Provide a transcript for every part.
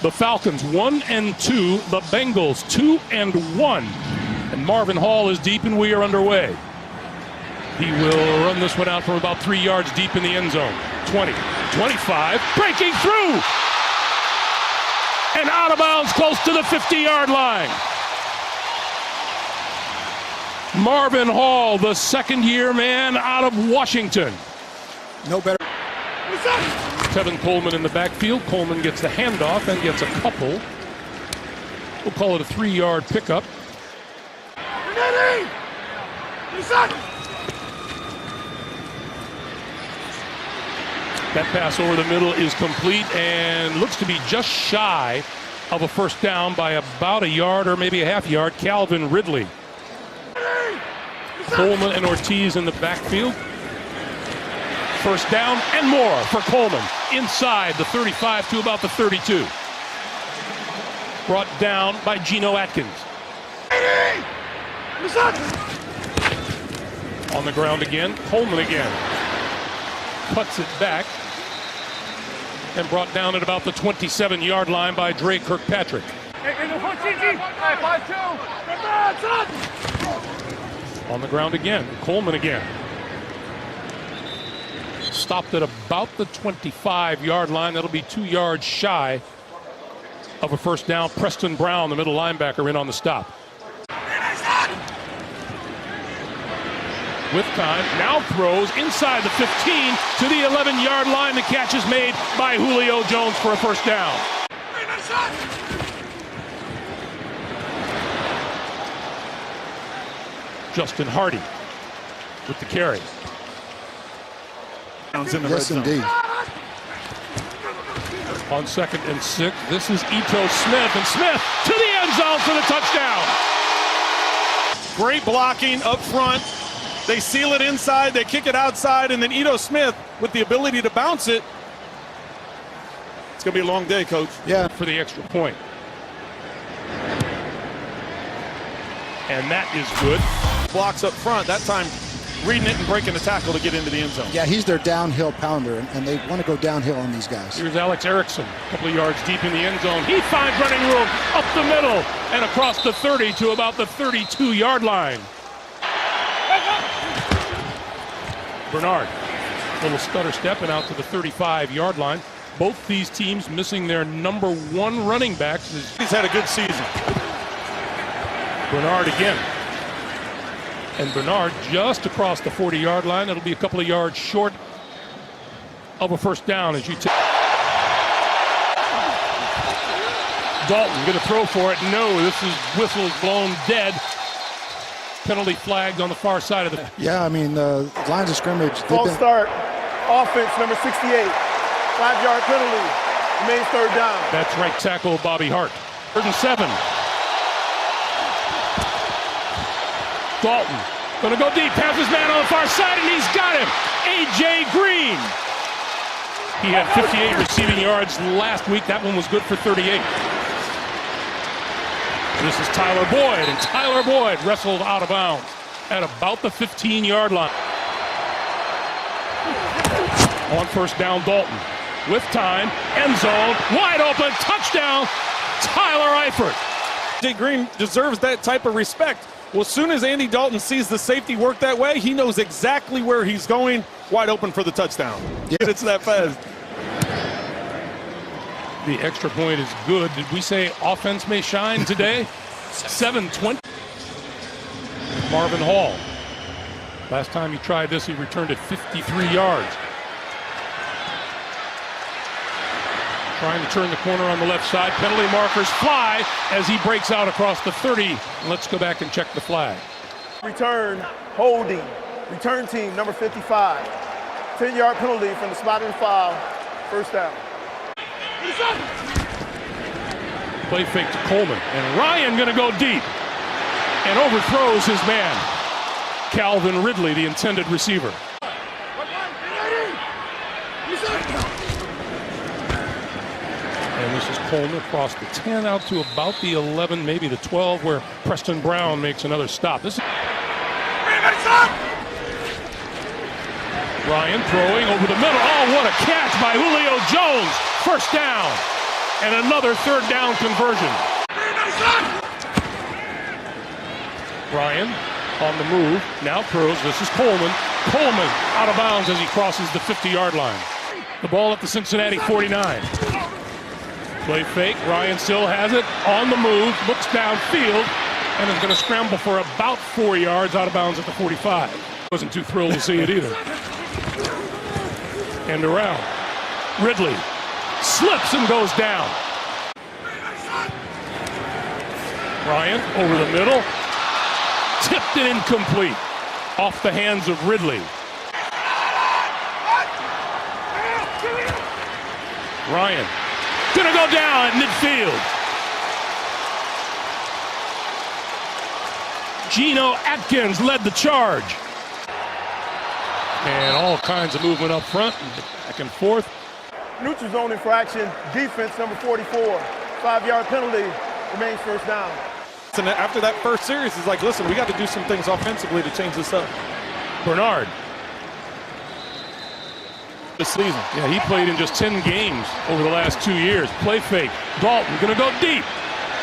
The Falcons 1-2, the Bengals 2-1. And Marvin Hall is deep and we are underway. He will run this one out from about 3 yards deep in the end zone. 20, 25, breaking through! And out of bounds close to the 50-yard line. Marvin Hall, the second-year man out of Washington. No better. Tevin Coleman in the backfield. Coleman gets the handoff and gets a couple. We'll call it a 3-yard pickup. That pass over the middle is complete and looks to be just shy of a first down by about a yard or maybe a half yard. Calvin Ridley. Coleman and Ortiz in the backfield. First down and more for Coleman. Inside the 35 to about the 32. Brought down by Geno Atkins. On the ground again. Coleman again. Cuts it back. And brought down at about the 27-yard line by Dre Kirkpatrick. On the ground again. Coleman again. Stopped at about the 25-yard line. That'll be 2 yards shy of a first down. Preston Brown, the middle linebacker, in on the stop. With time, now throws inside the 15 to the 11-yard line. The catch is made by Julio Jones for a first down. Justin Hardy with the carry. Yes, indeed. On 2nd and 6, this is Ito Smith, and Smith to the end zone for the touchdown. Great blocking up front. They seal it inside, they kick it outside, and then Ito Smith with the ability to bounce it. It's going to be a long day, Coach. Yeah, for the extra point. And that is good. Blocks up front, that time reading it and breaking the tackle to get into the end zone. Yeah, he's their downhill pounder, and they want to go downhill on these guys. Here's Alex Erickson, a couple of yards deep in the end zone. He finds running room up the middle and across the 30 to about the 32-yard line. Bernard, little stutter step and out to the 35-yard line. Both these teams missing their number 1 running backs. He's had a good season. Bernard again. And Bernard just across the 40-yard line. It'll be a couple of yards short of a first down as you take. Dalton going to throw for it. No, this is whistles blown dead. Penalty flagged on the far side of the. Yeah, I mean, the lines of scrimmage. False start. Offense, number 68. 5-yard penalty. Remains third down. That's right tackle Bobby Hart. 3rd and 7. Dalton going to go deep, has his man on the far side, and he's got him. A.J. Green. He had 58 receiving yards last week. That one was good for 38. This is Tyler Boyd, and Tyler Boyd wrestled out of bounds at about the 15-yard line. On first down, Dalton. With time, end zone, wide open, touchdown, Tyler Eifert. A.J. Green deserves that type of respect. Well, as soon as Andy Dalton sees the safety work that way, he knows exactly where he's going, wide open for the touchdown. Yeah. It's that fast. The extra point is good. Did we say offense may shine today? 7-20. Marvin Hall. Last time he tried this, he returned it 53 yards. Trying to turn the corner on the left side. Penalty markers fly as he breaks out across the 30. Let's go back and check the flag. Return, holding. Return team, number 55. 10-yard penalty from the spot of the foul. First down. Play fake to Coleman. And Ryan going to go deep. And overthrows his man. Calvin Ridley, the intended receiver. And this is Coleman across the 10 out to about the 11, maybe the 12, where Preston Brown makes another stop. This is Ryan throwing over the middle. Oh, what a catch by Julio Jones. First down. And another third down conversion. Ryan on the move, now throws. This is Coleman. Coleman out of bounds as he crosses the 50-yard line. The ball at the Cincinnati 49. Play fake. Ryan still has it on the move, looks downfield, and is going to scramble for about 4 yards out of bounds at the 45. Wasn't too thrilled to see it either. And around. Ridley slips and goes down. Ryan over the middle. Tipped and incomplete. Off the hands of Ridley. Ryan gonna go down at midfield. Geno Atkins led the charge. And all kinds of movement up front, back and forth. Neutral zone infraction, defense number 44. 5-yard penalty, remains first down. And after that first series, he's like, listen, we got to do some things offensively to change this up. Bernard. This season. Yeah, he played in just 10 games over the last 2 years. Play fake. Dalton gonna go deep.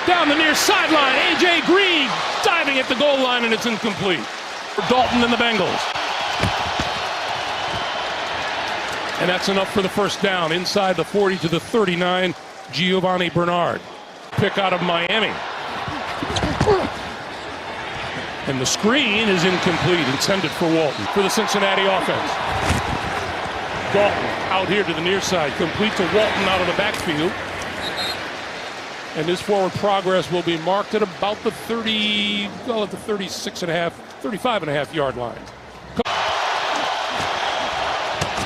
Down the near sideline. A.J. Green diving at the goal line, and it's incomplete. For Dalton and the Bengals. And that's enough for the first down. Inside the 40 to the 39, Giovanni Bernard. Pick out of Miami. And the screen is incomplete, intended for Walton. For the Cincinnati offense. Dalton out here to the near side, complete to Walton out of the backfield. And his forward progress will be marked at about the 35.5 yard line.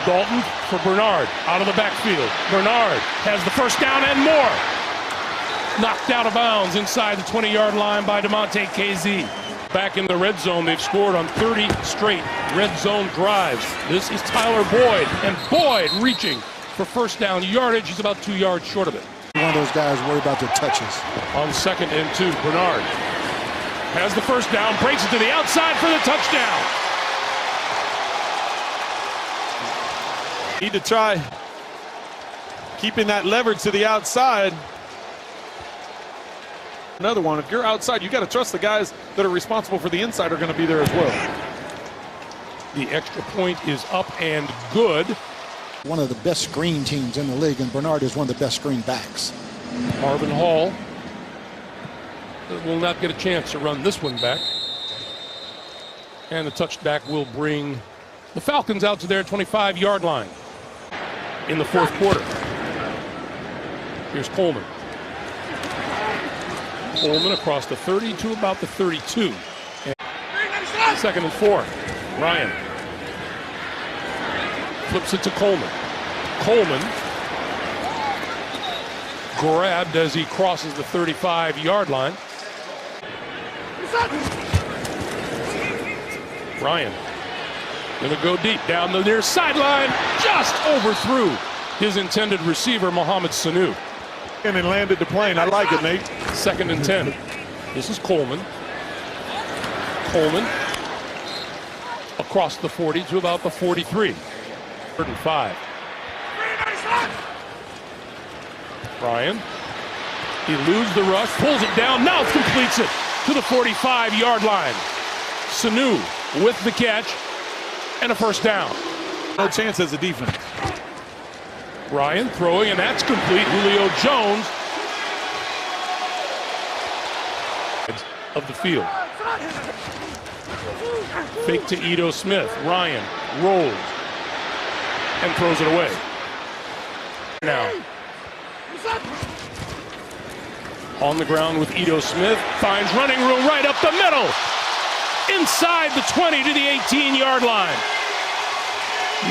Dalton for Bernard out of the backfield. Bernard has the first down and more. Knocked out of bounds inside the 20-yard line by DeMonte KZ. Back in the red zone, they've scored on 30 straight red zone drives. This is Tyler Boyd, and Boyd reaching for first down yardage. He's about 2 yards short of it. One of those guys worry about their touches. On 2nd and 2, Bernard has the first down, breaks it to the outside for the touchdown. Need to try keeping that leverage to the outside. Another one, if you're outside, you got to trust the guys that are responsible for the inside are going to be there as well. The extra point is up and good. One of the best screen teams in the league, and Bernard is one of the best screen backs. Marvin Hall will not get a chance to run this one back. And the touchback will bring the Falcons out to their 25-yard line in the fourth quarter. Here's Coleman. Coleman across the 30 to about the 32. And 2nd and 4. Ryan flips it to Coleman. Coleman grabbed as he crosses the 35-yard line. Ryan gonna go deep down the near sideline, just overthrew his intended receiver, Mohamed Sanu. And landed the plane. I like it, Nate. 2nd and 10. This is Coleman. Coleman across the 40 to about the 43. 3rd and 5. Ryan. He eludes the rush, pulls it down, now completes it to the 45-yard line. Sanu with the catch and a first down. No chance as a defense. Ryan throwing, and that's complete. Julio Jones of the field. Fake to Ito Smith. Ryan rolls and throws it away. Now on the ground with Ito Smith, finds running room right up the middle. Inside the 20 to the 18-yard line.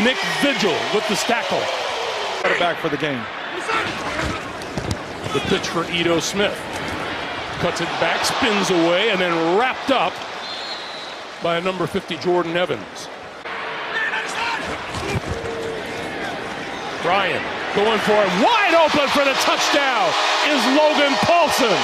Nick Vigil with the tackle. Got it back for the game. The pitch for Ito Smith. Cuts it back, spins away, and then wrapped up by number 50, Jordan Evans. Ryan going for it. Wide open for the touchdown is Logan Paulson.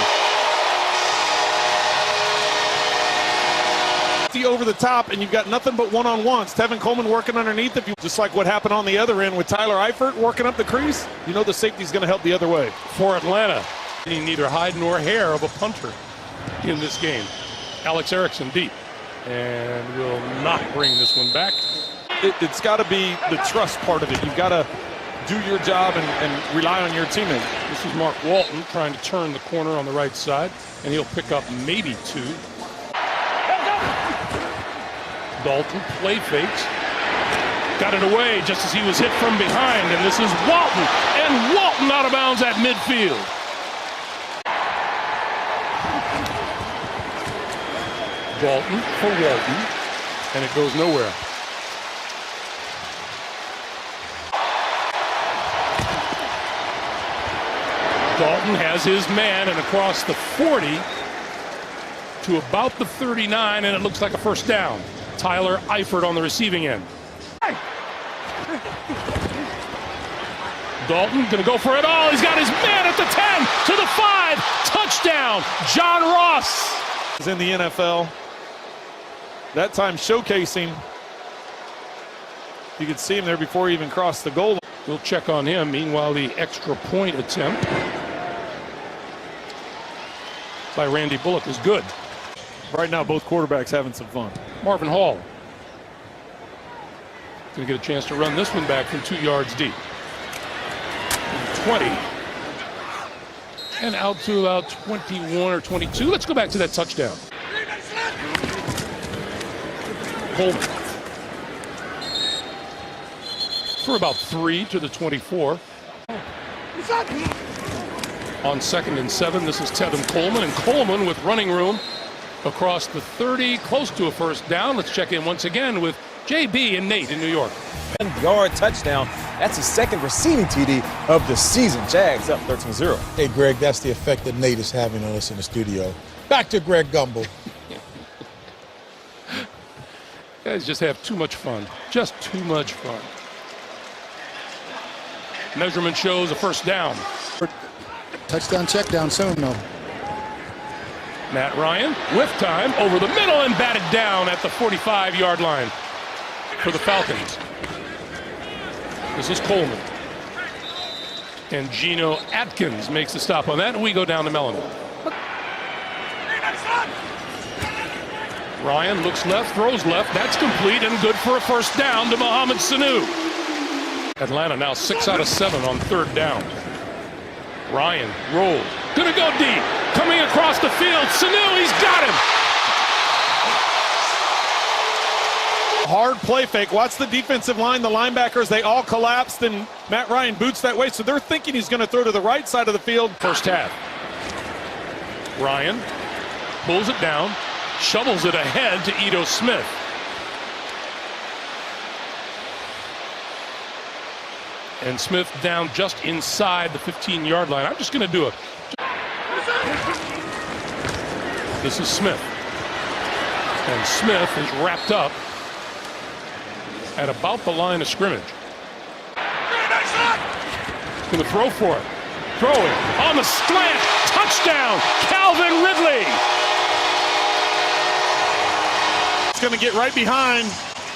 over the top, and you've got nothing but one-on-ones. Tevin Coleman working underneath. If you just like what happened on the other end with Tyler Eifert working up the crease, you know the safety's going to help the other way. For Atlanta, neither hide nor hair of a punter in this game. Alex Erickson deep, and will not bring this one back. It's got to be the trust part of it. You've got to do your job and rely on your teammate. This is Mark Walton trying to turn the corner on the right side, and he'll pick up maybe 2. Dalton play fakes. Got it away just as he was hit from behind, and this is Walton. And Walton out of bounds at midfield. Dalton for Walton, and it goes nowhere. Dalton has his man, and across the 40 to about the 39, and it looks like a first down. Tyler Eifert on the receiving end. Dalton gonna go for it all. He's got his man at the 10, to the 5, touchdown, John Ross. Is in the NFL. That time showcasing. You could see him there before he even crossed the goal. We'll check on him. Meanwhile, the extra point attempt by Randy Bullock is good. Right now, both quarterbacks having some fun. Marvin Hall going to get a chance to run this one back from 2 yards deep. 20. And out to about 21 or 22. Let's go back to that touchdown. Coleman for about 3 to the 24. On 2nd and 7, this is Tevin Coleman, and Coleman with running room across the 30, close to a first down. Let's check in once again with JB and Nate in New York. 1-yard touchdown. That's his second receiving TD of the season. Jags up 13-0. Hey, Greg, that's the effect that Nate is having on us in the studio. Back to Greg Gumbel. Guys just have too much fun. Just too much fun. Measurement shows a first down. Touchdown, check down soon, though. Matt Ryan with time over the middle and batted down at the 45-yard line for the Falcons. This is Coleman. And Geno Atkins makes the stop on that, and we go down to Mellon. Ryan looks left, throws left. That's complete and good for a first down to Mohamed Sanu. Atlanta now 6 out of 7 on 3rd down. Ryan rolls. Gonna go deep. Coming across the field. Sanu, he's got him. Hard play fake. Watch the defensive line, the linebackers, they all collapsed, and Matt Ryan boots that way, so they're thinking he's going to throw to the right side of the field. First half. Ryan pulls it down, shovels it ahead to Ito Smith. And Smith down just inside the 15-yard line. I'm just going to do a... This is Smith. And Smith is wrapped up at about the line of scrimmage. Going to throw for it. Throwing on the slant. Touchdown, Calvin Ridley. It's going to get right behind.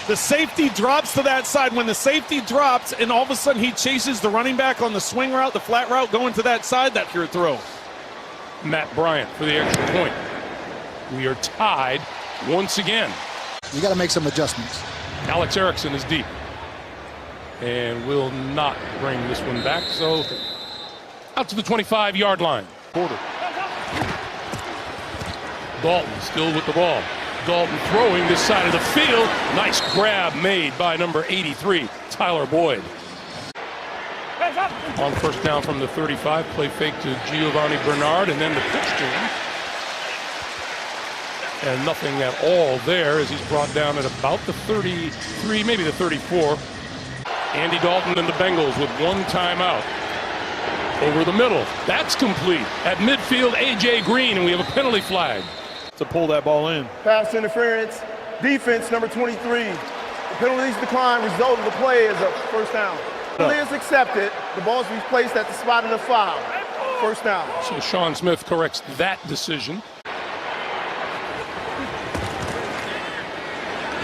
The safety drops to that side. When the safety drops and all of a sudden he chases the running back on the swing route, the flat route, going to that side, that's your throw. Matt Bryant for the extra point. We are tied once again. You got to make some adjustments. Alex Erickson is deep and will not bring this one back. So out to the 25-yard line. Quarter. Dalton still with the ball. Dalton throwing this side of the field. Nice grab made by number 83, Tyler Boyd. On first down from the 35, play fake to Giovanni Bernard, and then the pitch to him. And nothing at all there as he's brought down at about the 33, maybe the 34. Andy Dalton and the Bengals with one timeout. Over the middle, that's complete. At midfield, A.J. Green, and we have a penalty flag. To pull that ball in. Pass interference, defense number 23. The penalties decline, result of the play is a first down. Penalty is accepted. The ball is placed at the spot of the foul. First down. So Sean Smith corrects that decision.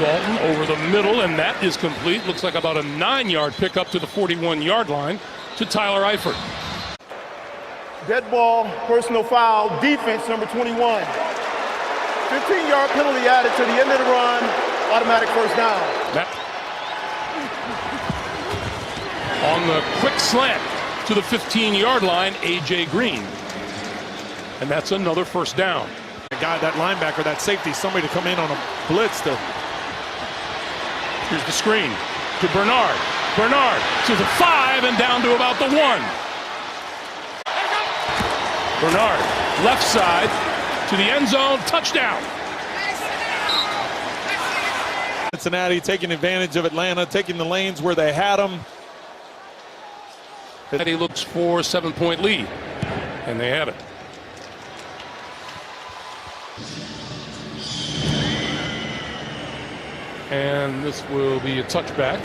Dalton over the middle, and that is complete. Looks like about a 9-yard pickup to the 41-yard line to Tyler Eifert. Dead ball, personal foul, defense number 21. 15-yard penalty added to the end of the run, automatic first down. On the quick slant to the 15-yard line, A.J. Green. And that's another first down. The guy, that linebacker, that safety, somebody to come in on a blitz to. Here's the screen to Bernard. Bernard to the 5 and down to about the 1. Bernard, left side to the end zone, touchdown. Cincinnati taking advantage of Atlanta, taking the lanes where they had them. He looks for a 7-point lead, and they have it. And this will be a touchback.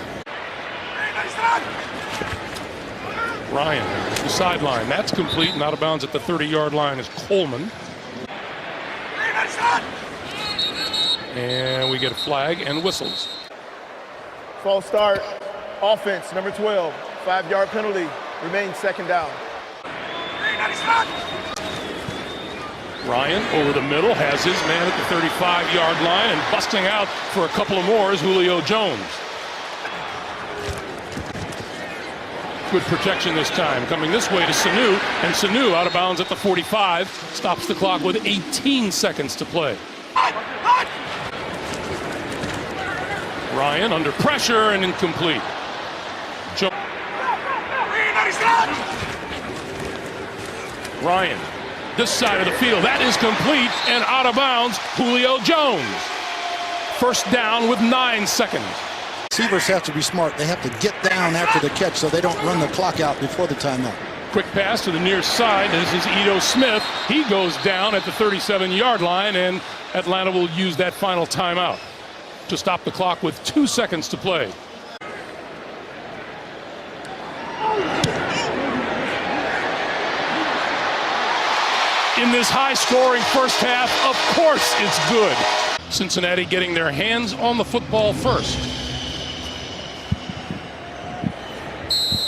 Ryan, the sideline. That's complete and out of bounds at the 30-yard line is Coleman. And we get a flag and whistles. False start, offense number 12, 5-yard penalty, remains second down. Ryan over the middle has his man at the 35-yard line, and busting out for a couple of more is Julio Jones. Good protection this time, coming this way to Sanu, and Sanu out of bounds at the 45, stops the clock with 18 seconds to play. Ryan under pressure and incomplete. Ryan, this side of the field, that is complete and out of bounds, Julio Jones. First down with 9 seconds. Receivers have to be smart. They have to get down after the catch so they don't run the clock out before the timeout. Quick pass to the near side. This is Ito Smith. He goes down at the 37-yard line, and Atlanta will use that final timeout to stop the clock with 2 seconds to play. In this high-scoring first half, of course it's good. Cincinnati getting their hands on the football first.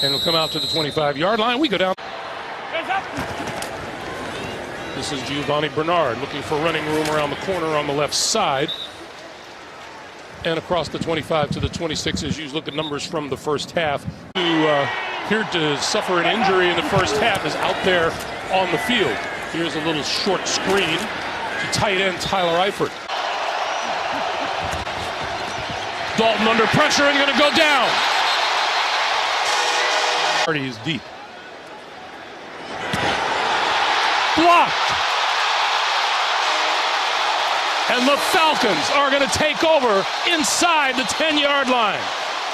And it'll come out to the 25-yard line. We go down. This is Giovanni Bernard looking for running room around the corner on the left side. And across the 25 to the 26 as you look at numbers from the first half. Who appeared to suffer an injury in the first half is out there on the field. Here's a little short screen to tight end Tyler Eifert. Dalton under pressure and going to go down. Party is deep. Blocked. And the Falcons are going to take over inside the 10-yard line.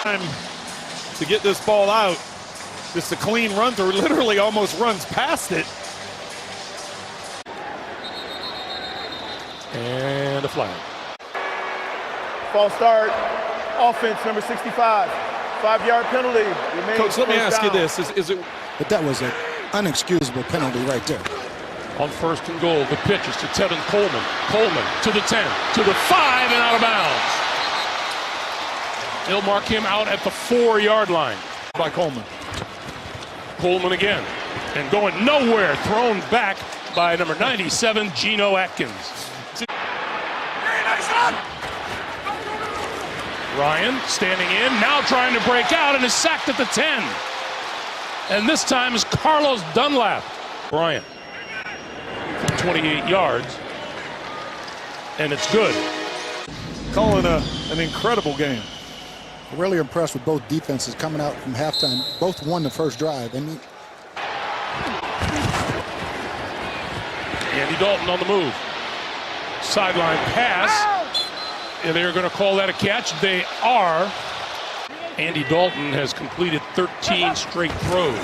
Time to get this ball out. Just a clean run through, literally almost runs past it. And a flag. False start, offense number 65, 5-yard penalty. Coach, let me ask you this: is it? But that was an unexcusable penalty right there. On first and goal, the pitch is to Tevin Coleman. Coleman to the 10, to the 5, and out of bounds. They'll mark him out at the 4-yard line by Coleman. Coleman again, and going nowhere, thrown back by number 97, Geno Atkins. Ryan standing in, now trying to break out, and is sacked at the 10. And this time is Carlos Dunlap. Bryant, 28 yards, and it's good. Calling an incredible game. Really impressed with both defenses coming out from halftime. Both won the first drive. And Andy Dalton on the move. Sideline pass. And they're going to call that a catch. They are. Andy Dalton has completed 13 straight throws.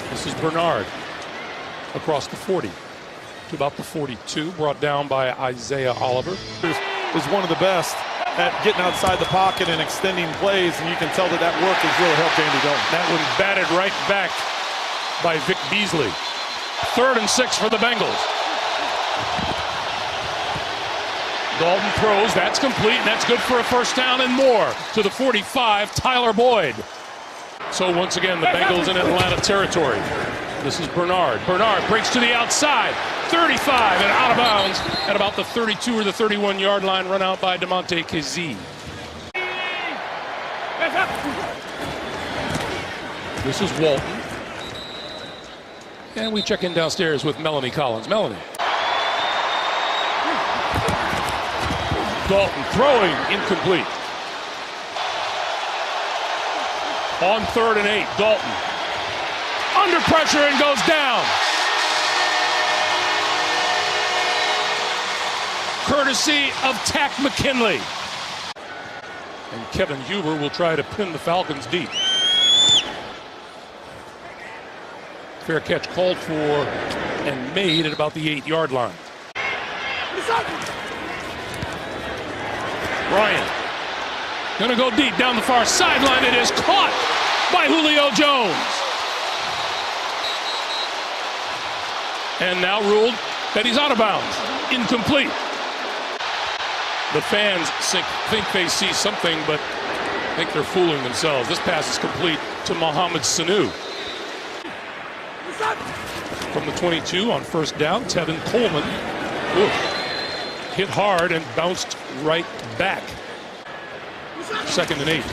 This is Bernard across the 40 to about the 42, brought down by Isaiah Oliver. Is one of the best at getting outside the pocket and extending plays, and you can tell that work has really helped Andy Dalton. That one batted right back by Vic Beasley. 3rd and 6 for the Bengals. Dalton throws, that's complete, and that's good for a first down and more. To the 45, Tyler Boyd. So once again, the Bengals in Atlanta territory. This is Bernard. Bernard breaks to the outside, 35 and out of bounds at about the 32 or the 31-yard line, run out by DeMonte Kazee. This is Walton. And we check in downstairs with Melanie Collins. Melanie. Dalton throwing, incomplete. On 3rd and 8, Dalton under pressure and goes down. Courtesy of Tack McKinley. And Kevin Huber will try to pin the Falcons deep. Fair catch called for and made at about the 8-yard line. Ryan gonna go deep down the far sideline. It is caught by Julio Jones. And now ruled that he's out of bounds. Incomplete. The fans think they see something, but think they're fooling themselves. This pass is complete to Mohamed Sanu. From the 22 on first down, Tevin Coleman hit hard and bounced right back. 2nd and 8.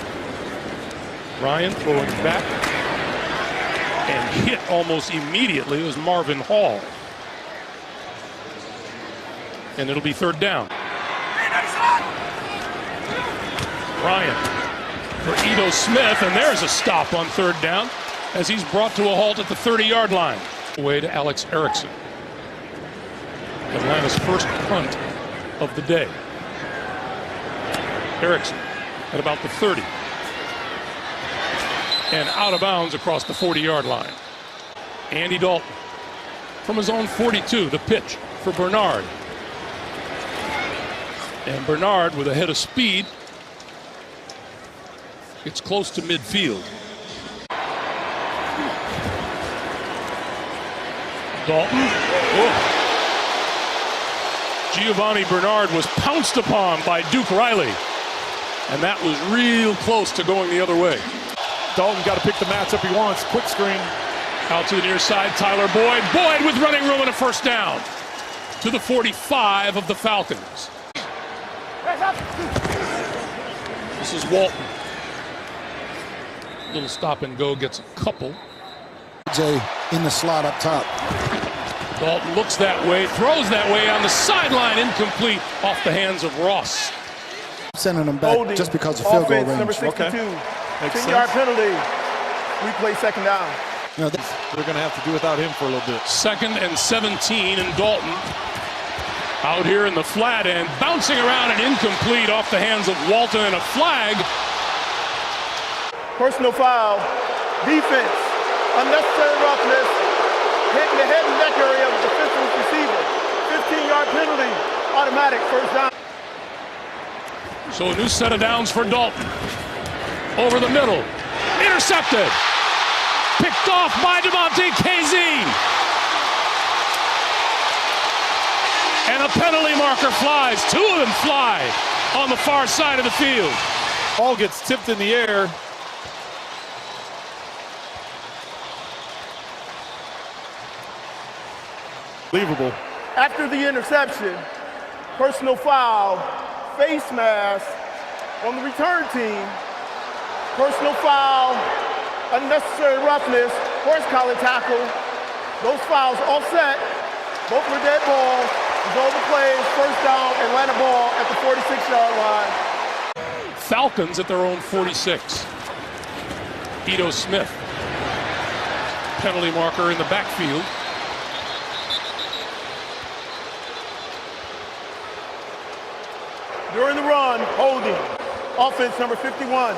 Ryan throwing back and hit almost immediately was Marvin Hall. And it'll be 3rd down. Ryan for Ito Smith, and there's a stop on 3rd down as he's brought to a halt at the 30-yard line. Away to Alex Erickson. Atlanta's first punt of the day. Erickson at about the 30. And out of bounds across the 40-yard line. Andy Dalton from his own 42, the pitch for Bernard. And Bernard with a head of speed gets close to midfield. Dalton. Whoa. Giovanni Bernard was pounced upon by Duke Riley. And that was real close to going the other way. Dalton got to pick the matchup he wants. Quick screen. Out to the near side, Tyler Boyd. Boyd with running room and a first down. To the 45 of the Falcons. This is Walton. Little stop and go, gets a couple. Jay in the slot up top. Dalton looks that way, throws that way on the sideline, incomplete off the hands of Ross. Sending them back Holding. just because of field goal Offense, number range. 62. Okay. 10-yard penalty. Replay 2nd down. You know, They're going to have to do without him for a little bit. 2nd and 17, and Dalton out here in the flat end, bouncing around and incomplete off the hands of Walton, and a flag. Personal foul. Defense. Unnecessary roughness. Hitting the head and neck area of the defensive receiver. 15-yard penalty. Automatic first down. So a new set of downs for Dalton. Over the middle. Intercepted. Picked off by DeMonte Kazee. And a penalty marker flies. 2 of them fly on the far side of the field. Ball gets tipped in the air. Unbelievable. After the interception, personal foul, face mask on the return team, personal foul, unnecessary roughness, horse collar tackle. Those fouls offset. Both were dead ball. Result of the plays, first down, Atlanta ball at the 46-yard line. Falcons at their own 46. Ito Smith. Penalty marker in the backfield. During the run, holding. Offense number 51.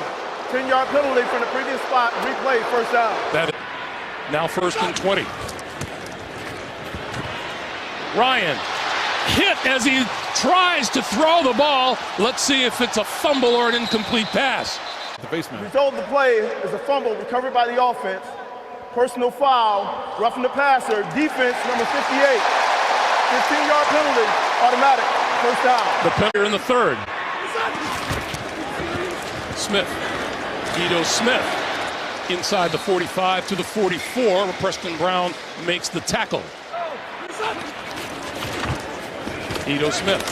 10-yard penalty from the previous spot. Replay, first down. That now 1st and 20. Ryan hit as he tries to throw the ball. Let's see if it's a fumble or an incomplete pass. The baseman. Result of the play is a fumble recovered by the offense. Personal foul, roughing the passer. Defense number 58. 15-yard penalty, automatic. First down. The penalty in the third. Smith. Ito Smith. Inside the 45 to the 44, where Preston Brown makes the tackle. Ito Smith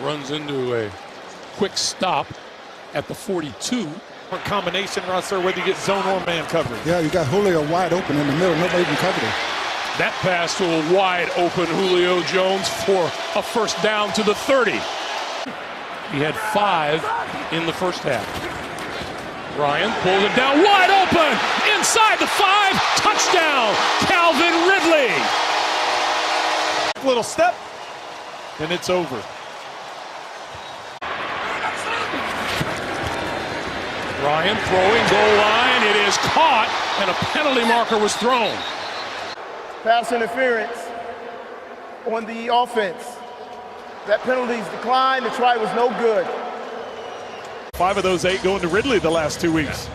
runs into a quick stop at the 42. Combination, Russell, whether you get zone or man coverage. Yeah, you got Julio wide open in the middle. Nobody even covered him. That pass to a wide open Julio Jones for a first down to the 30. He had 5 in the first half. Ryan pulls it down, wide open, inside the 5, touchdown, Calvin Ridley. Little step, and it's over. Ryan throwing, goal line, it is caught, and a penalty marker was thrown. Pass interference on the offense. That penalty's declined. The try was no good. 5 of those 8 going to Ridley the last 2 weeks.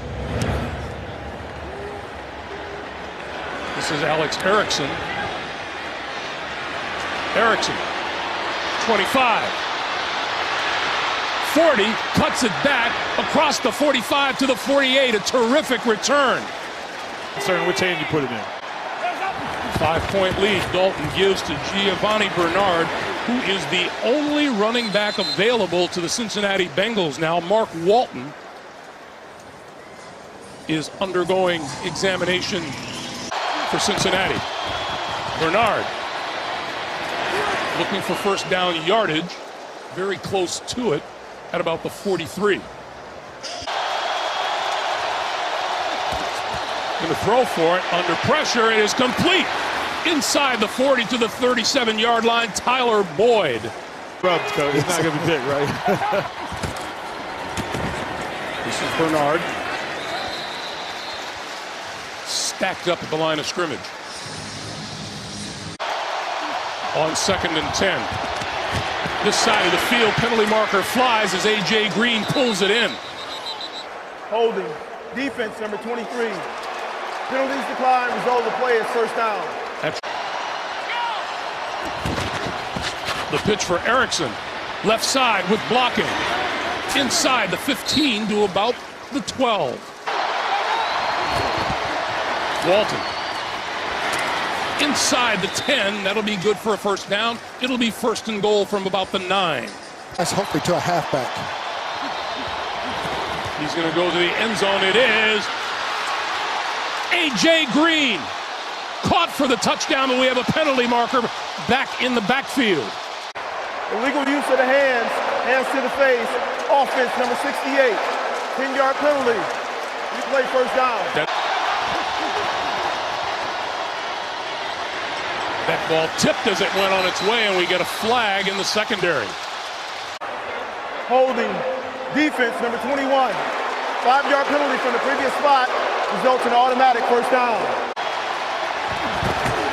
This is Alex Erickson. Erickson, 25. 40, cuts it back across the 45 to the 48. A terrific return. Concerned which hand you put it in. 5-point lead. Dalton gives to Giovanni Bernard, who is the only running back available to the Cincinnati Bengals now. Mark Walton is undergoing examination for Cincinnati. Bernard looking for first down yardage, very close to it at about the 43. Going to throw for it under pressure. It is complete. Inside the 40 to the 37-yard line, Tyler Boyd. Rubbed, coach. He's not going to be big, right? This is Bernard. Stacked up at the line of scrimmage. On 2nd and 10. This side of the field, penalty marker flies as A.J. Green pulls it in. Holding. Defense, number 23. Penalties decline. Result of the play is first down. The pitch for Erickson. Left side with blocking. Inside the 15 to about the 12. Walton. Inside the 10. That'll be good for a first down. It'll be first and goal from about the 9. That's hopefully to a halfback. He's going to go to the end zone. It is A.J. Green. Caught for the touchdown, but we have a penalty marker back in the backfield. Illegal use of the hands. Hands to the face. Offense, number 68. 10-yard penalty. Replay first down. That ball tipped as it went on its way, and we get a flag in the secondary. Holding. Defense, number 21. 5-yard penalty from the previous spot results in automatic first down.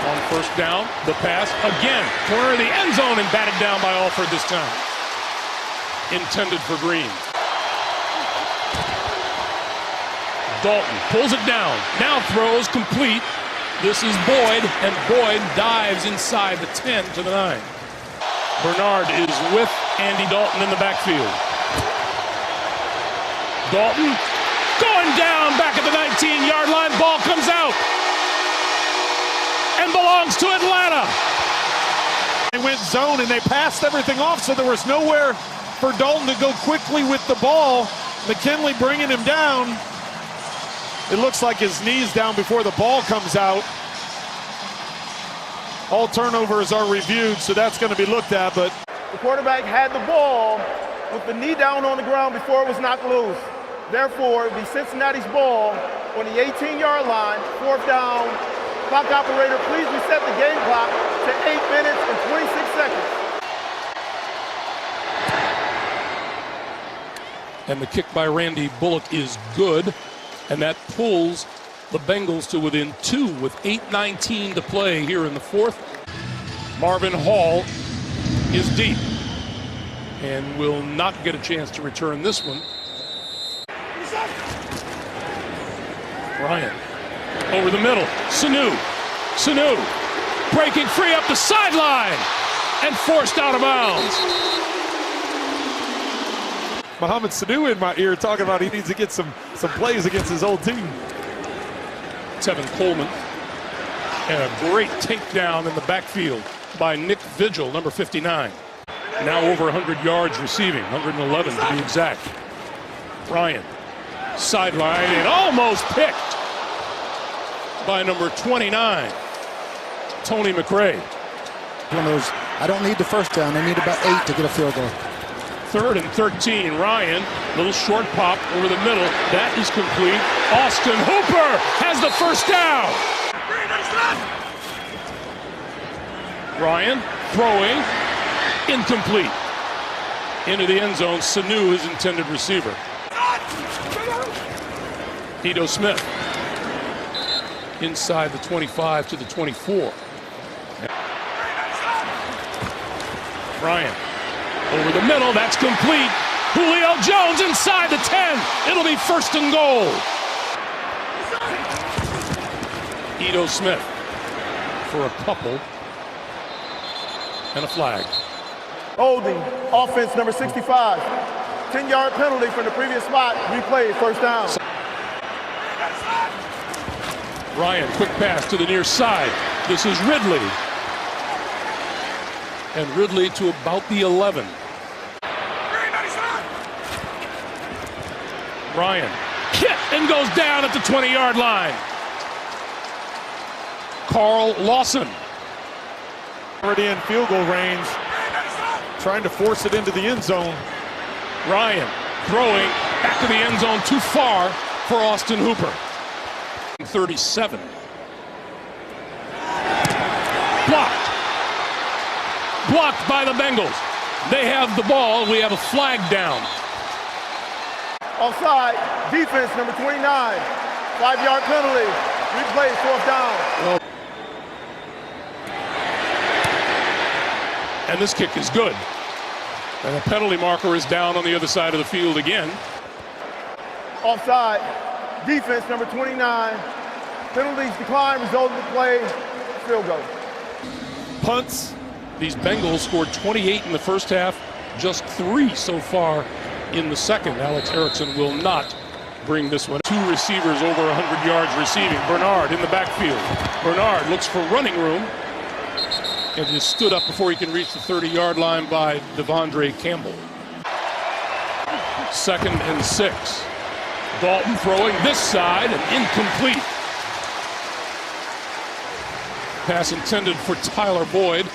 On first down, the pass again. Corner of the end zone and batted down by Alford this time. Intended for Green. Dalton pulls it down. Now throws complete. This is Boyd, and Boyd dives inside the 10 to the 9. Bernard is with Andy Dalton in the backfield. Dalton going down back at the 19-yard line. Ball comes out and belongs to Atlanta. They went zone and they passed everything off, so there was nowhere for Dalton to go quickly with the ball. McKinley bringing him down. It looks like his knee's down before the ball comes out. All turnovers are reviewed, so that's going to be looked at. But the quarterback had the ball with the knee down on the ground before it was knocked loose. Therefore, the Cincinnati's ball on the 18-yard line, fourth down. Clock operator, please reset the game clock to 8 minutes and 26 seconds. And the kick by Randy Bullock is good, and that pulls the Bengals to within 2 with 8:19 to play here in the fourth. Marvin Hall is deep and will not get a chance to return this one. Ryan over the middle. Sanu breaking free up the sideline and forced out of bounds. Mohamed Sanu in my ear talking about he needs to get some plays against his old team. Tevin Coleman. And a great takedown in the backfield by Nick Vigil, number 59. Now over 100 yards receiving, 111 to be exact. Ryan, sideline and almost picked by number 29, Tony McRae. One of those, I don't need the first down. I need about 8 to get a field goal. 3rd and 13. Ryan, little short pop over the middle. That is complete. Austin Hooper has the first down. Ryan throwing, incomplete. Into the end zone, Sanu, his intended receiver. Ito Smith inside the 25 to the 24. Ryan over the middle, that's complete. Julio Jones inside the 10. It'll be 1st and goal. Ito Smith for a couple and a flag. Holding, offense number 65. 10-yard penalty from the previous spot. Replay, first down. Ryan, quick pass to the near side. This is Ridley. And Ridley to about the 11. Ryan hit and goes down at the 20-yard line. Carl Lawson. Already in field goal range, trying to force it into the end zone. Ryan throwing back to the end zone, too far for Austin Hooper. 37. Blocked by the Bengals. They have the ball. We have a flag down. Offside, defense number 29. 5-yard penalty. Replay, 4th down. And this kick is good. And the penalty marker is down on the other side of the field again. Offside, defense number 29. Penalties decline, result of the play, field goal. Punts. These Bengals scored 28 in the first half, just 3 so far in the second. Alex Erickson will not bring this one. 2 receivers over 100 yards receiving. Bernard in the backfield. Bernard looks for running room and is stood up before he can reach the 30-yard line by Devondre Campbell. 2nd and 6. Dalton throwing this side and incomplete. Pass intended for Tyler Boyd.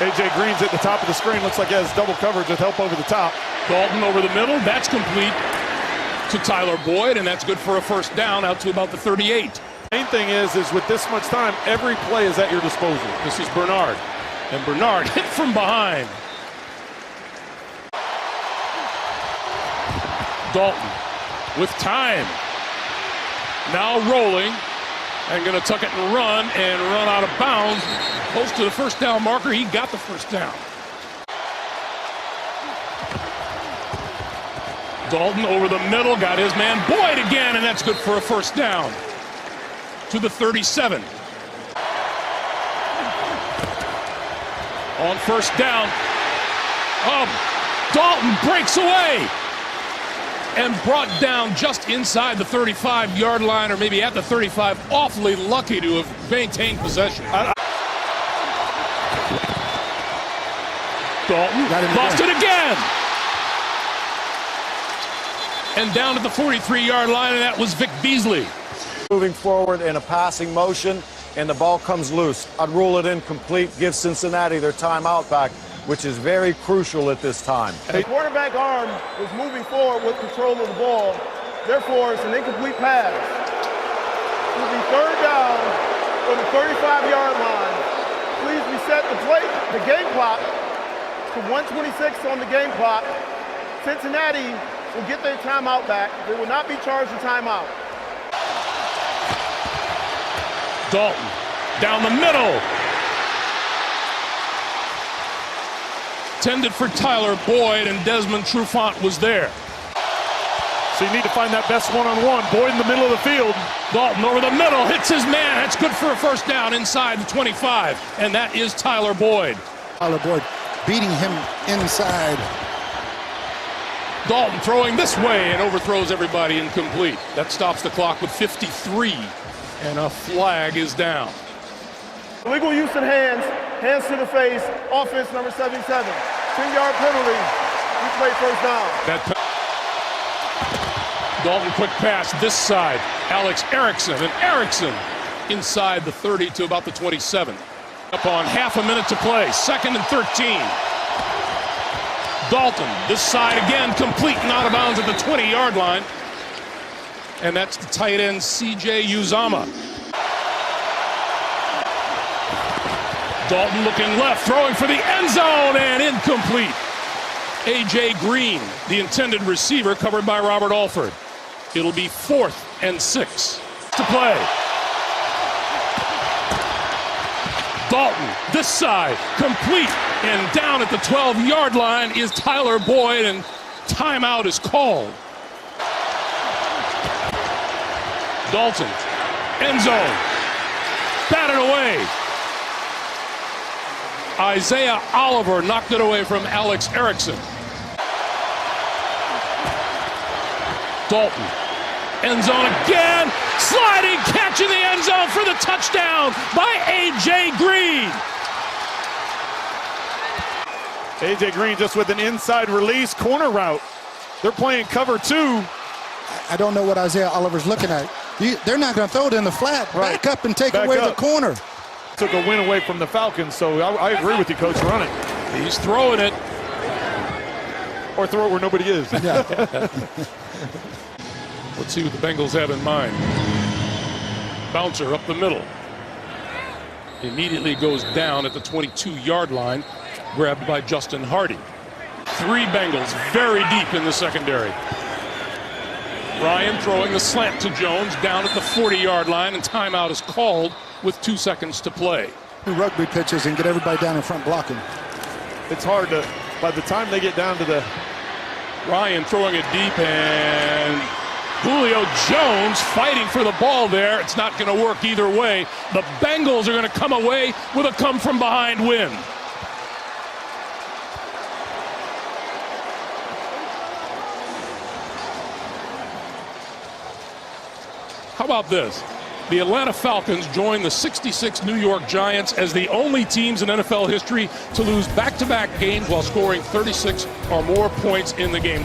A.J. Green's at the top of the screen. Looks like he has double coverage with help over the top. Dalton over the middle. That's complete to Tyler Boyd, and that's good for a first down out to about the 38. Main thing is with this much time, every play is at your disposal. This is Bernard. And Bernard hit from behind. Dalton with time. Now rolling. And going to tuck it and run out of bounds. Close to the first down marker. He got the first down. Dalton over the middle. Got his man Boyd again. And that's good for a first down. To the 37. On first down. Dalton breaks away. And brought down just inside the 35-yard line, or maybe at the 35. Awfully lucky to have maintained possession. Dalton lost it again. And down at the 43-yard line, and that was Vic Beasley. Moving forward in a passing motion, and the ball comes loose. I'd rule it incomplete, give Cincinnati their timeout back, which is very crucial at this time. The quarterback arm was moving forward with control of the ball. Therefore, it's an incomplete pass. It will be 3rd down from the 35-yard line. Please reset the game clock to 1:26 on the game clock. Cincinnati will get their timeout back. They will not be charged a timeout. Dalton down the middle. Intended for Tyler Boyd, and Desmond Trufant was there. So you need to find that best one-on-one. Boyd in the middle of the field. Dalton over the middle, hits his man. That's good for a first down inside the 25. And that is Tyler Boyd. Tyler Boyd beating him inside. Dalton throwing this way and overthrows everybody, incomplete. That stops the clock with 53. And a flag is down. Illegal use of hands, hands to the face, offense number 77. 10-yard penalty, replay first down. Dalton quick pass this side. Alex Erickson, and Erickson inside the 30 to about the 27. Up on half a minute to play, 2nd and 13. Dalton, this side again, complete and out of bounds at the 20-yard line. And that's the tight end, C.J. Uzama. Dalton looking left, throwing for the end zone, and incomplete. A.J. Green, the intended receiver, covered by Robert Alford. It'll be 4th and 6 to play. Dalton, this side, complete, and down at the 12-yard line is Tyler Boyd, and timeout is called. Dalton, end zone, batted away. Isaiah Oliver knocked it away from Alex Erickson. Dalton, end zone again, sliding catch in the end zone for the touchdown by A.J. Green. A.J. Green just with an inside release corner route. They're playing cover 2. I don't know what Isaiah Oliver's looking at. They're not going to throw it in the flat. Right. Back up and take Back away up. the corner. Took a win away from the Falcons, so I agree with you, Coach. Run it. He's throwing it. Or throw it where nobody is. Yeah. Let's see what the Bengals have in mind. Bouncer up the middle. Immediately goes down at the 22-yard line, grabbed by Justin Hardy. 3 Bengals very deep in the secondary. Ryan throwing the slant to Jones down at the 40-yard line, and timeout is called with 2 seconds to play. Rugby pitches and get everybody down in front blocking. It's hard to, by the time they get down to the... Ryan throwing it deep, and Julio Jones fighting for the ball there. It's not going to work either way. The Bengals are going to come away with a come-from-behind win. How about this? The Atlanta Falcons join the 66 New York Giants as the only teams in NFL history to lose back-to-back games while scoring 36 or more points in the game.